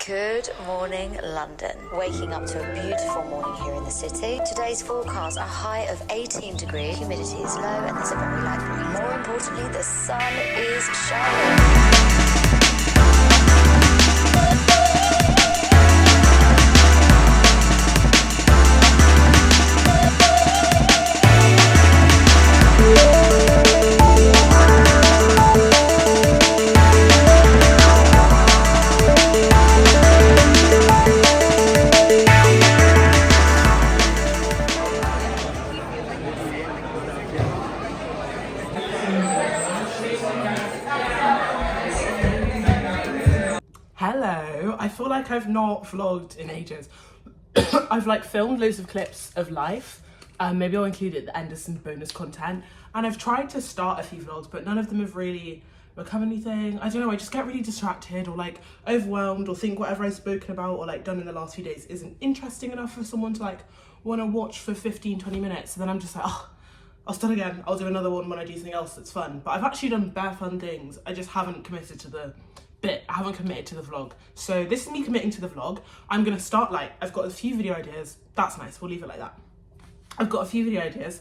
Good morning, London. Waking up to a beautiful morning here in the city. Today's forecast, a high of 18 degrees. Humidity is low and there's a very light breeze. More importantly, the sun is shining. Hello, I feel like I've not vlogged in ages. I've like filmed loads of clips of life. Maybe I'll include it at the end as some bonus content. And I've tried to start a few vlogs, but none of them have really become anything. I don't know, I just get really distracted or like overwhelmed or think whatever I've spoken about or like done in the last few days isn't interesting enough for someone to like want to watch for 15-20 minutes. And then I'm just like, oh, I'll start again. I'll do another one when I do something else that's fun. But I've actually done bare fun things. I just haven't committed to the bit. I haven't committed to the vlog. So this is me committing to the vlog. I'm gonna start like, I've got a few video ideas. That's nice, we'll leave it like that. I've got a few video ideas.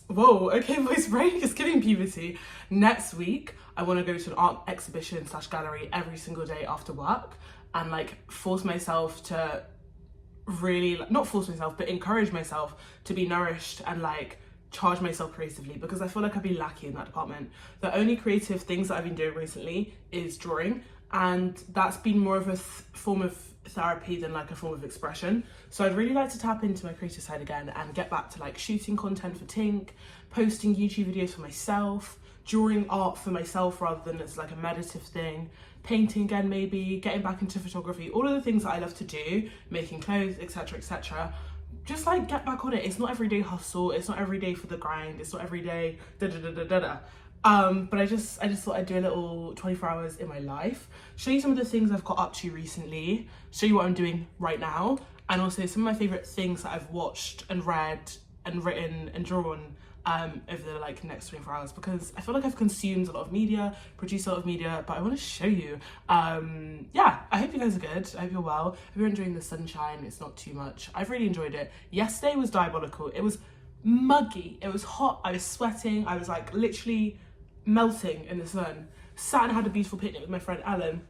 Whoa, okay, voice break, it's giving puberty. Next week, I wanna go to an art exhibition / gallery every single day after work and like force myself to really, like, not force myself, but encourage myself to be nourished and like charge myself creatively, because I feel like I've been lacking in that department. The only creative things that I've been doing recently is drawing, and that's been more of a form of therapy than like a form of expression. So I'd really like to tap into my creative side again and get back to like shooting content for Tink, posting YouTube videos for myself, drawing art for myself rather than as like a meditative thing, painting again maybe, getting back into photography, all of the things that I love to do, making clothes, etc, etc. Just like get back on it. It's not everyday hustle, it's not every day for the grind, it's not every day but I just thought I'd do a little 24 hours in my life, show you some of the things I've got up to recently, show you what I'm doing right now, and also some of my favorite things that I've watched and read and written and drawn over the like next 24 hours, because I feel like I've consumed a lot of media, produced a lot of media, but I want to show you. Yeah, I hope you guys are good. I hope you're well. I hope you're enjoying the sunshine. It's not too much. I've really enjoyed it. Yesterday was diabolical. It was muggy. It was hot. I was sweating. I was like literally melting in the sun. Sat and had a beautiful picnic with my friend Ellen,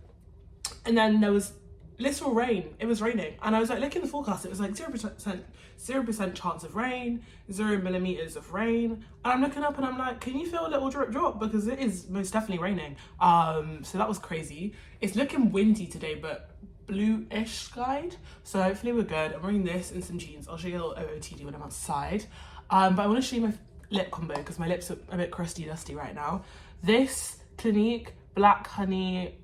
and then there was literal rain. It was raining, and I was like looking at the forecast. It was like 0% chance of rain, 0 millimeters of rain, and I'm looking up and I'm like, can you feel a little drop, because it is most definitely raining. So that was crazy. It's looking windy today, but blue-ish skied, so hopefully we're good. I'm wearing this and some jeans. I'll show you a little OOTD when I'm outside. But I want to show you my lip combo because my lips are a bit crusty dusty right now. This Clinique Black Honey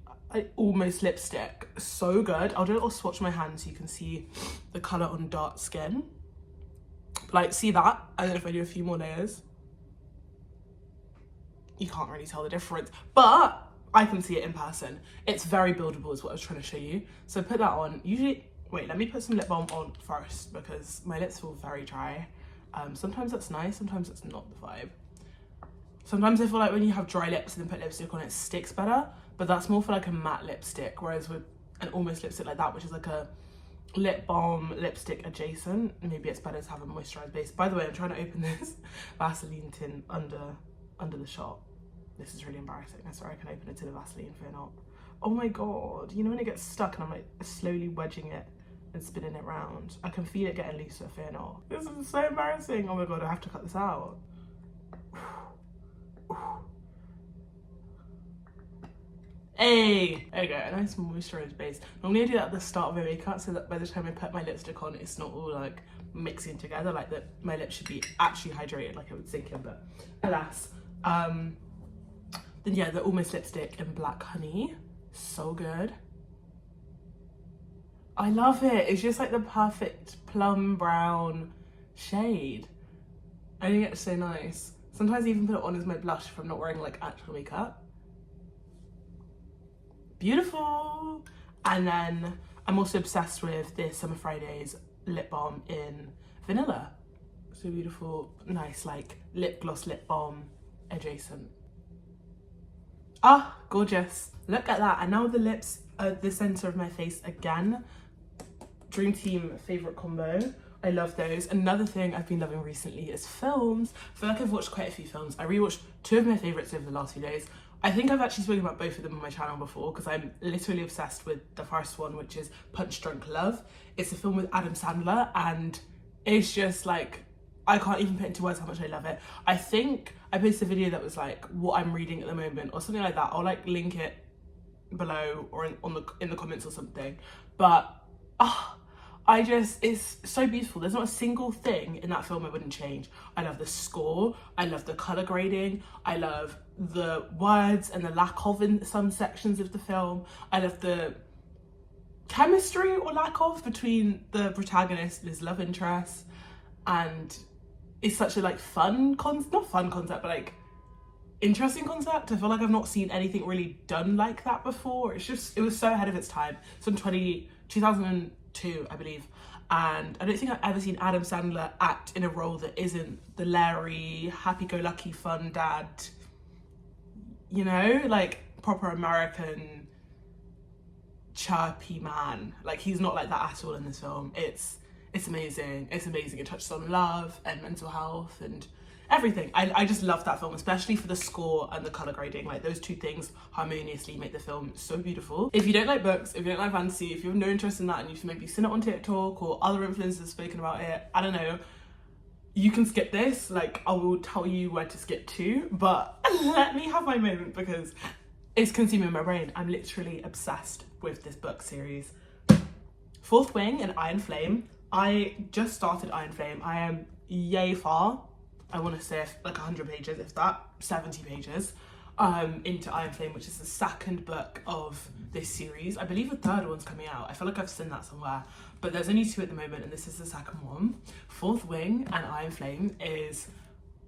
almost lipstick, so good. I'll do a little swatch my hand so you can see the colour on dark skin. Like, see that? And then if I do a few more layers, you can't really tell the difference, but I can see it in person. It's very buildable is what I was trying to show you. So put that on. Usually, wait, let me put some lip balm on first because my lips feel very dry. Sometimes that's nice, sometimes that's not the vibe. Sometimes I feel like when you have dry lips and then put lipstick on, it sticks better, but that's more for like a matte lipstick, whereas with an almost lipstick like that, which is like a lip balm lipstick adjacent, maybe it's better to have a moisturized base. By the way, I'm trying to open this Vaseline tin under the shot. This is really embarrassing. I swear I can open it to the Vaseline, fear not. Oh my god, you know when it gets stuck and I'm like slowly wedging it and spinning it round? I can feel it getting looser, fear not. This is so embarrassing. Oh my god, I have to cut this out. Hey, there you go, a nice moisturized base. Normally I do that at the start of my makeup so that by the time I put my lipstick on, it's not all like mixing together, like that my lips should be actually hydrated like I would think in, but alas. Then yeah, the almost lipstick in Black Honey, so good. I love it. It's just like the perfect plum brown shade. I think it's so nice. Sometimes I even put it on as my blush if I'm not wearing like actual makeup. Beautiful. And then I'm also obsessed with this Summer Fridays lip balm in vanilla. So beautiful, nice like lip gloss lip balm adjacent. Ah, gorgeous. Look at that. And now the lips the centre of my face again. Dream Team favourite combo. I love those. Another thing I've been loving recently is films. I feel like I've watched quite a few films. I rewatched two of my favourites over the last few days. I think I've actually spoken about both of them on my channel before because I'm literally obsessed with the first one, which is Punch Drunk Love. It's a film with Adam Sandler and it's just like, I can't even put into words how much I love it. I think I posted a video that was like what I'm reading at the moment or something like that. I'll like link it below or in the comments or something. But it's so beautiful. There's not a single thing in that film I wouldn't change. I love the score, I love the colour grading, I love the words and the lack of in some sections of the film. I love the chemistry or lack of between the protagonist and his love interest, and it's such a like not fun concept, but like interesting concept. I feel like I've not seen anything really done like that before. It was so ahead of its time. It's in 2002, I believe, and I don't think I've ever seen Adam Sandler act in a role that isn't the Larry, happy-go-lucky fun dad, you know, like proper American chirpy man. Like he's not like that at all in this film. It's amazing. It's amazing. It touches on love and mental health and everything. I just love that film, especially for the score and the colour grading. Like those two things harmoniously make the film so beautiful. If you don't like books, if you don't like fantasy, if you have no interest in that and you've maybe seen it on TikTok or other influencers have spoken about it, I don't know, you can skip this. Like I will tell you where to skip to, but let me have my moment because it's consuming my brain. I'm literally obsessed with this book series. Fourth Wing and Iron Flame. I just started Iron Flame. I am yay far. I want to say like 100 pages, if that, 70 pages into Iron Flame, which is the second book of this series. I believe the third one's coming out. I feel like I've seen that somewhere, but there's only two at the moment and this is the second one. Fourth Wing and Iron Flame is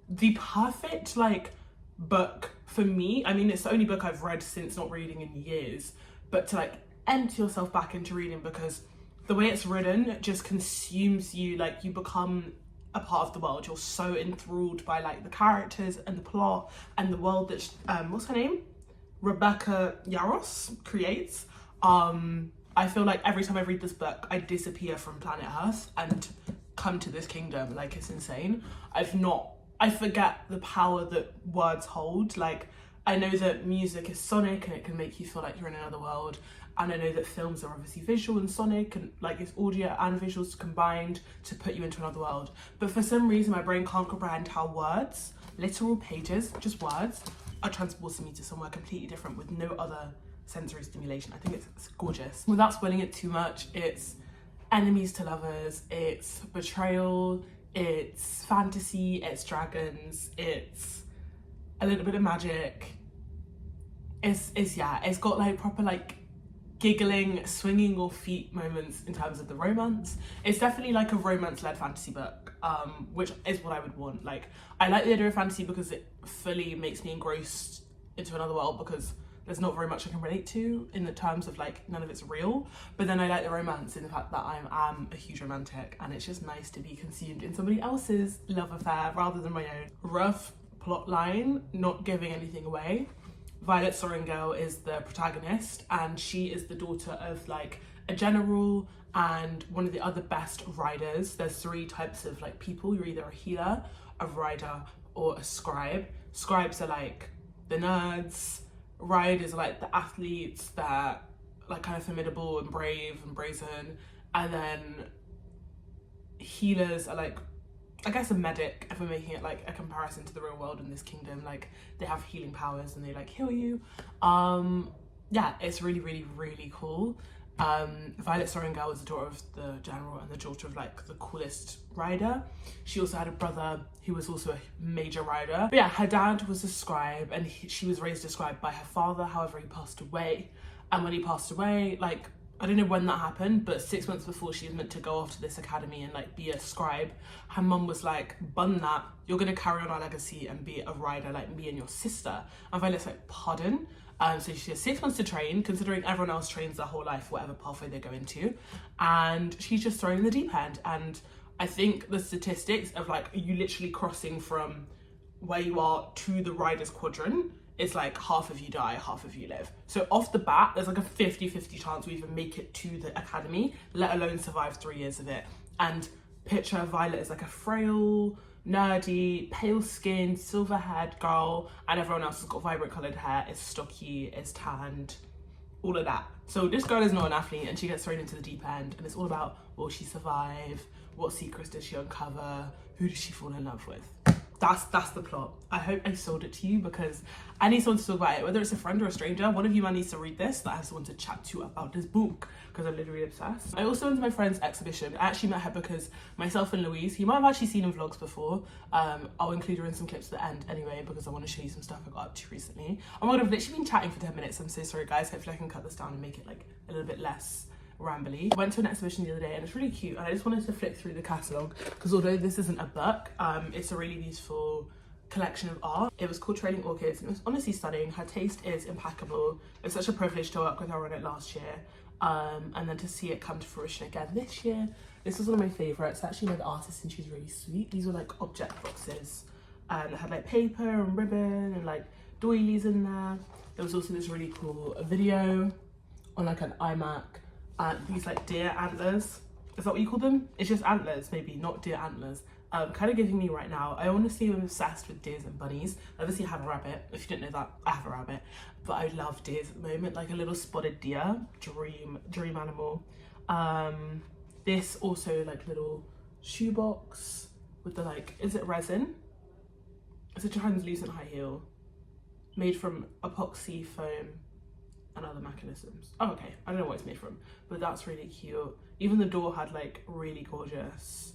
the perfect like book for me. I mean, it's the only book I've read since not reading in years, but to like empty yourself back into reading because the way it's written just consumes you. Like you become a part of the world. You're so enthralled by like the characters and the plot and the world that what's her name, Rebecca Yarros creates. I feel like every time I read this book I disappear from planet Earth and come to this kingdom. Like it's insane. I forget the power that words hold. Like I know that music is sonic and it can make you feel like you're in another world, and I know that films are obviously visual and sonic and like it's audio and visuals combined to put you into another world. But for some reason my brain can't comprehend how words, literal pages, just words, are transporting me to somewhere completely different with no other sensory stimulation. I think it's gorgeous. Without spoiling it too much, it's enemies to lovers, it's betrayal, it's fantasy, it's dragons, it's a little bit of magic. It's got like proper like giggling, swinging your feet moments in terms of the romance. It's definitely like a romance-led fantasy book, which is what I would want. Like, I like the idea of fantasy because it fully makes me engrossed into another world because there's not very much I can relate to in the terms of like none of it's real. But then I like the romance in the fact that I am a huge romantic and it's just nice to be consumed in somebody else's love affair rather than my own. Rough plot line, not giving anything away. Violet Sorrengail is the protagonist and she is the daughter of like a general and one of the other best riders. There's three types of like people. You're either a healer, a rider, or a scribe. Scribes are like the nerds, riders are like the athletes that like kind of formidable and brave and brazen, and then healers are like, I guess, a medic, if we're making it like a comparison to the real world in this kingdom. Like they have healing powers and they like heal you. Yeah, it's really, really, really cool. Violet Sorrengail was the daughter of the general and the daughter of like the coolest rider. She also had a brother who was also a major rider. But yeah, her dad was a scribe and she was raised a scribe by her father. However, he passed away. And when he passed away, like, I don't know when that happened, but 6 months before she was meant to go off to this academy and like be a scribe, her mum was like, bun that, you're gonna carry on our legacy and be a rider like me and your sister. And Violet's like, pardon? So she has 6 months to train, considering everyone else trains their whole life, whatever pathway they go into. And she's just thrown in the deep end. And I think the statistics of like you literally crossing from where you are to the rider's quadrant it's like half of you die, half of you live. So off the bat, there's like a 50-50 chance we even make it to the academy, let alone survive 3 years of it. And picture Violet is like a frail, nerdy, pale skinned, silver haired girl, and everyone else has got vibrant coloured hair, is stocky, is tanned, all of that. So this girl is not an athlete and she gets thrown into the deep end, and it's all about, will she survive? What secrets does she uncover? Who does she fall in love with? That's the plot. I hope I sold it to you because I need someone to talk about it, whether it's a friend or a stranger. One of you man needs to read this, that I have someone to chat to about this book because I'm literally obsessed. I also went to my friend's exhibition. I actually met her because myself and Louise, you might have actually seen in vlogs before. I'll include her in some clips at the end anyway because I want to show you some stuff I got up to recently. Oh my god, I've literally been chatting for 10 minutes. I'm so sorry guys. Hopefully I can cut this down and make it like a little bit less rambly. I went to an exhibition the other day and it's really cute, and I just wanted to flick through the catalogue because although this isn't a book, it's a really beautiful collection of art. It was called Trailing Orchids and it was honestly stunning. Her taste is impeccable. It's such a privilege to work with her on it last year, and then to see it come to fruition again this year. This was one of my favourites. I actually know the artist and she's really sweet. These were like object boxes and it had like paper and ribbon and like doilies in there. There was also this really cool video on like an iMac. These like deer antlers, is that what you call them? It's just antlers, maybe, not deer antlers. Kind of giving me right now. I honestly am obsessed with deers and bunnies. Obviously I have a rabbit. If you didn't know that, I have a rabbit. But I love deers at the moment, like a little spotted deer, dream animal. This also like little shoebox with the like, is it resin? It's a translucent high heel made from epoxy foam and other mechanisms. Oh, okay, I don't know what it's made from, but that's really cute. Even the door had like really gorgeous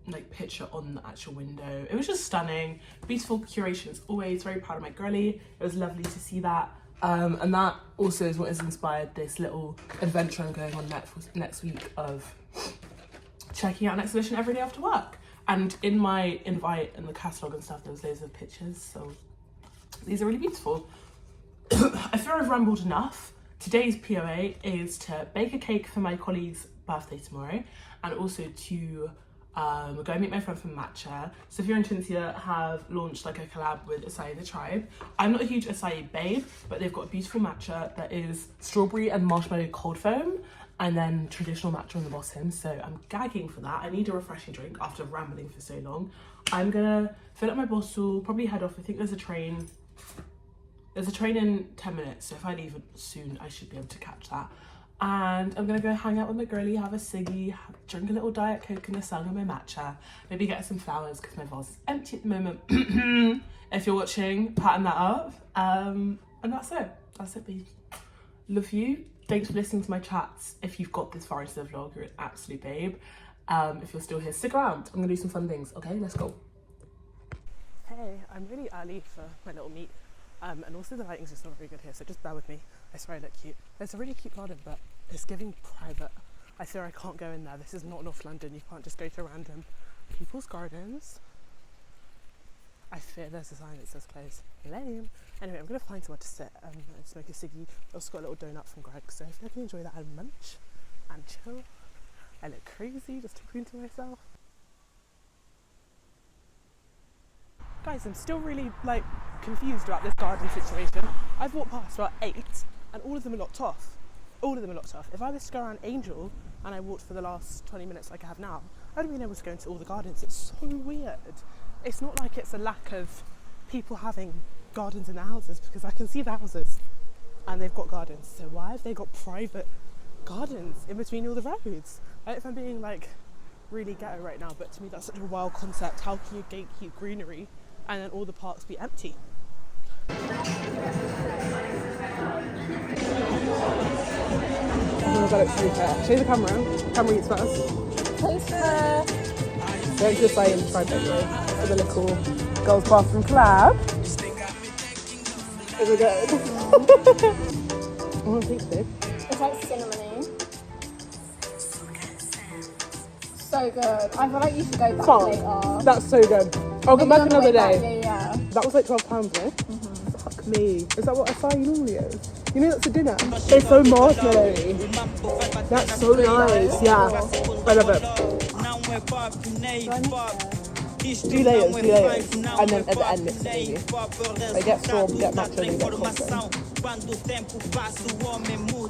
like picture on the actual window. It was just stunning, beautiful curation as always. Very proud of my girlie. It was lovely to see that, and that also is what has inspired this little adventure I'm going on next week of checking out an exhibition every day after work. And in my invite and the catalogue and stuff, there was loads of pictures, so these are really beautiful. I feel I've rambled enough. Today's POA is to bake a cake for my colleague's birthday tomorrow, and also to go and meet my friend from Matcha. Sophia and Cinzia have launched like a collab with Acai the Tribe. I'm not a huge Acai babe, but they've got a beautiful matcha that is strawberry and marshmallow cold foam, and then traditional matcha on the bottom. So I'm gagging for that. I need a refreshing drink after rambling for so long. I'm gonna fill up my bottle, probably head off. I think there's a train in 10 minutes, so if I leave soon I should be able to catch that. And I'm gonna go hang out with my girlie, have a ciggy, drink a little Diet Coke in the sun with my matcha, maybe get some flowers because my vase is empty at the moment. If you're watching, pattern that up. And that's it babe. Love you. Thanks for listening to my chats. If you've got this far into the vlog, you're an absolute babe. If you're still here, stick around. I'm gonna do some fun things. Okay, let's go. Hey, I'm really early for my little meet. And also the lighting's just not very good here, so just bear with me. I swear I look cute. There's a really cute garden, but it's giving private. I fear I can't go in there. This is not North London. You can't just go to random people's gardens. I fear there's a sign that says close. Lame. Anyway, I'm going to find somewhere to sit and smoke a ciggy. I also got a little donut from Greg, so if I can enjoy that and munch and chill. I look crazy just talking to myself. Guys, I'm still really like confused about this garden situation. I've walked past about 8 and all of them are locked off. All of them are locked off. If I was to go around Angel and I walked for the last 20 minutes like I have now, I would have been able to go into all the gardens. It's so weird. It's not like it's a lack of people having gardens in their houses, because I can see the houses and they've got gardens. So why have they got private gardens in between all the roads? I don't know if I'm being like really ghetto right now, but to me that's such a wild concept. How can you gatekeep greenery and then all the parks be empty? I'm gonna go look through here. Show the camera. Camera eats first. Taste first. Don't just say and try to for the little girls' bathroom collab. Is it good? What do you think, babe? It's like cinnamony. So good. I feel like you should go back later. That's so good. I'll go back another day. Yeah. That was like £12, no? Fuck me. Is that what Acai normally is? You know that's a dinner. It's so marshmallowy. That's so nice. Yeah. I love it. Do layers, and then at the end mix it maybe. Like get straw, get matcha, and get coffee.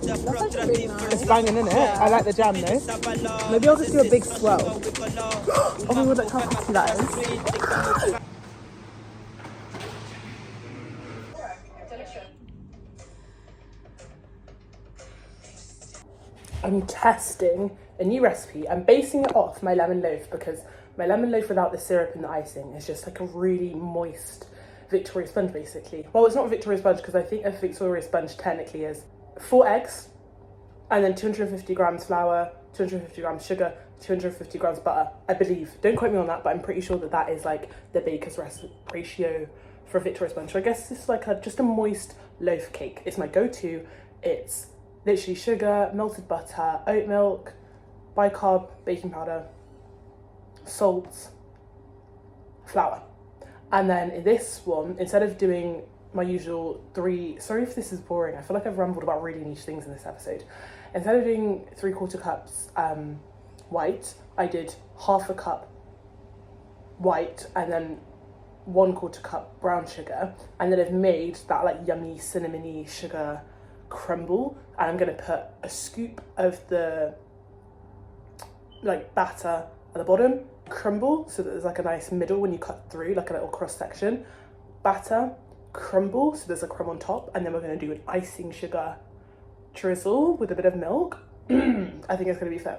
That's actually really nice. It's banging, isn't it? I like the jam though. Maybe I'll just do a big swirl. Oh my god, look how pretty that is. I'm testing a new recipe. I'm basing it off my lemon loaf because my lemon loaf without the syrup and the icing is just like a really moist Victoria sponge basically. Well, it's not a Victoria sponge because I think a Victoria sponge technically is 4 eggs and then 250 grams flour, 250 grams sugar, 250 grams butter, I believe. Don't quote me on that, but I'm pretty sure that that is like the baker's ratio for a Victoria sponge. So I guess it's like just a moist loaf cake. It's my go-to. It's literally sugar, melted butter, oat milk, bicarb, baking powder, salt, flour. And then in this one, instead of doing my usual 3, sorry if this is boring, I feel like I've rambled about really niche things in this episode. Instead of doing 3/4 cups white, I did half a cup white and then 1/4 cup brown sugar. And then I've made that like yummy cinnamony sugar crumble, and I'm gonna put a scoop of the like batter at the bottom, crumble so that there's like a nice middle when you cut through, like a little cross section, batter, crumble so there's a crumb on top, and then we're gonna do an icing sugar drizzle with a bit of milk. I think it's gonna be fun.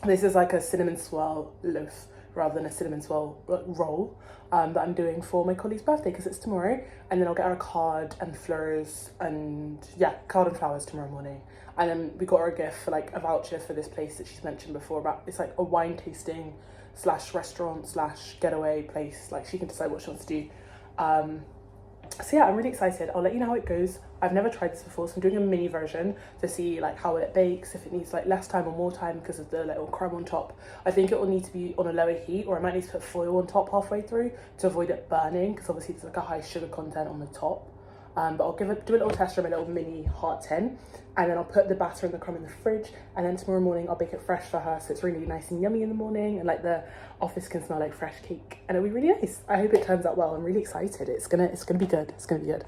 This is like a cinnamon swirl loaf rather than a cinnamon swirl roll that I'm doing for my colleague's birthday because it's tomorrow, and then I'll get her a card and flowers and yeah, card and flowers tomorrow morning. And then we got her a gift for like a voucher for this place that she's mentioned before about, it's like a wine tasting / restaurant / getaway place, like she can decide what she wants to do. So yeah, I'm really excited. I'll let you know how it goes. I've never tried this before, so I'm doing a mini version to see like how it bakes, if it needs like less time or more time because of the little crumb on top. I think it will need to be on a lower heat, or I might need to put foil on top halfway through to avoid it burning because obviously there's like a high sugar content on the top. But I'll do a little test from a little mini heart tin, and then I'll put the batter and the crumb in the fridge, and then tomorrow morning I'll bake it fresh for her so it's really nice and yummy in the morning, and like the office can smell like fresh cake, and it'll be really nice. I hope it turns out well. I'm really excited. It's gonna be good. It's gonna be good.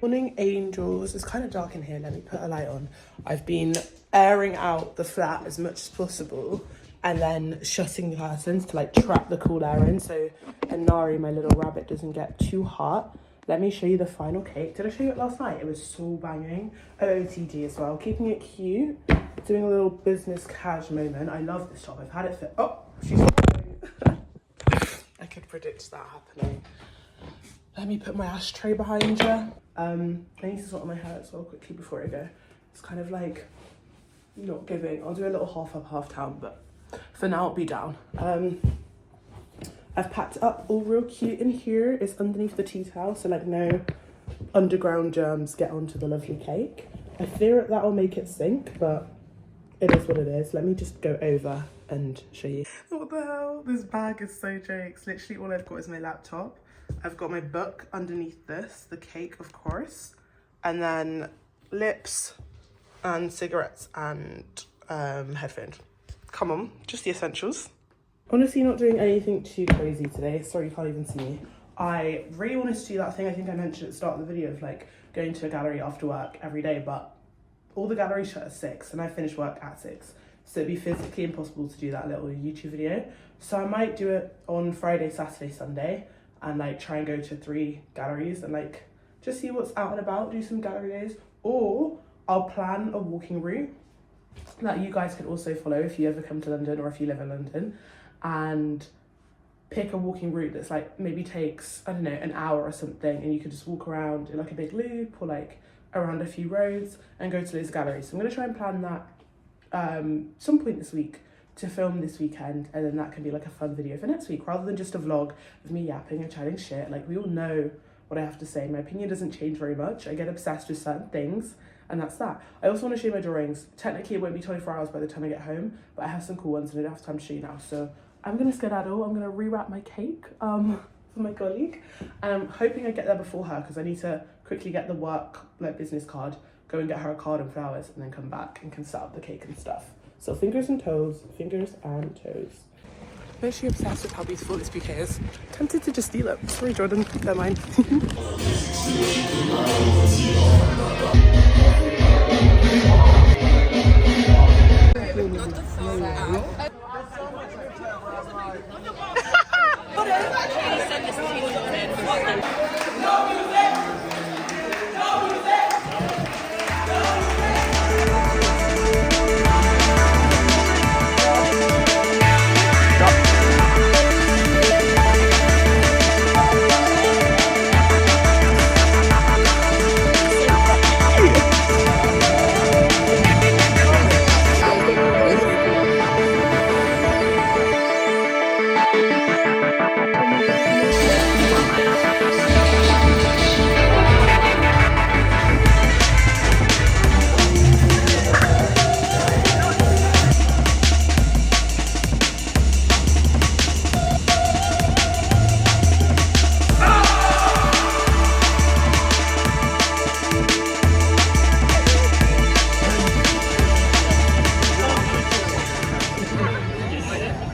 Morning angels. It's kind of dark in here. Let me put a light on. I've been airing out the flat as much as possible and then shutting the curtains to like trap the cool air in so Nari, my little rabbit, doesn't get too hot. Let me show you the final cake. Did I show you it last night? It was so banging. OOTD as well. Keeping it cute. Doing a little business cash moment. I love this top. I've had it for... Oh, she's I could predict that happening. Let me put my ashtray behind you. I need to sort my hair as well quickly before I go. It's kind of like not giving. I'll do a little half up, half down, but for now it'll be down. I've packed it up all real cute in here. It's underneath the tea towel, so like no underground germs get onto the lovely cake. I fear that'll make it sink, but it is what it is. Let me just go over and show you. What the hell? This bag is so jokes. Literally all I've got is my laptop. I've got my book underneath this, the cake of course, and then lips and cigarettes and headphones. Come on, just the essentials. Honestly not doing anything too crazy today. Sorry, you can't even see me. I really wanted to do that thing I think I mentioned at the start of the video of like going to a gallery after work every day, but all the galleries shut at 6 and I finish work at 6. So it'd be physically impossible to do that little YouTube video. So I might do it on Friday, Saturday, Sunday and like try and go to 3 galleries and like just see what's out and about, do some gallery days. Or I'll plan a walking route that you guys could also follow if you ever come to London or if you live in London, and pick a walking route that's like maybe takes, I don't know, an hour or something, and you could just walk around in like a big loop or like around a few roads and go to those galleries. So I'm going to try and plan that some point this week to film this weekend, and then that can be like a fun video for next week rather than just a vlog of me yapping and chatting shit. Like we all know what I have to say. My opinion doesn't change very much. I get obsessed with certain things and that's that. I also want to show you my drawings. Technically it won't be 24 hours by the time I get home, but I have some cool ones and I don't have time to show you now. So I'm going to skedaddle. I'm going to rewrap my cake for my colleague. And I'm hoping I get there before her because I need to quickly get the work, like business card, go and get her a card and flowers and then come back and can set up the cake and stuff. So fingers and toes, fingers and toes. literally obsessed with how beautiful this bouquet is. Tempted to just steal it. Sorry, Jordan, don't mind.